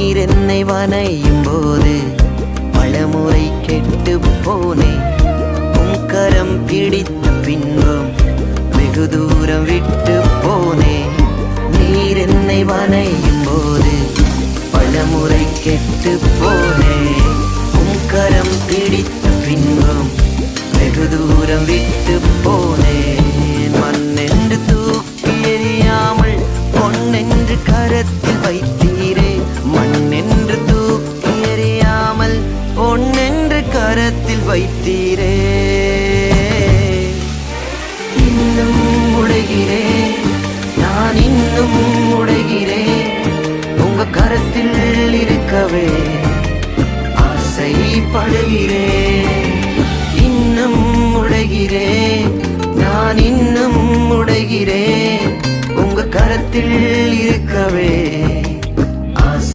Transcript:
நீர் என்னை வனையும் போது பலமுறை கெட்டு போனேன். உம் கரம் பிடித்த பின்பும் வெகு தூரம் விட்டு போனேன். நீர் என்னை வனையும் போது பலமுறை கெட்டு போனேன். உம் கரம் பிடித்த பின்பும் வெகு தூரம் விட்டு போனேன். மண்ணென்று தூக்கி எறியாமல் பொன்னென்று கரத்தில் வைத்தீரே. மண்ணென்று தூக்கி எறியாமல் பொன்னென்று கரத்தில் வைத்தீரே. இன்னும் உடைகிறேன், நான் இன்னும் உடைகிறேன். உங்க கரத்தில் இருக்கவே ஆசைப்படுகிறேன். இன்னும் உடைகிறேன், நான் இன்னும் உடைகிறேன். உங்க கரத்தில் இருக்கவே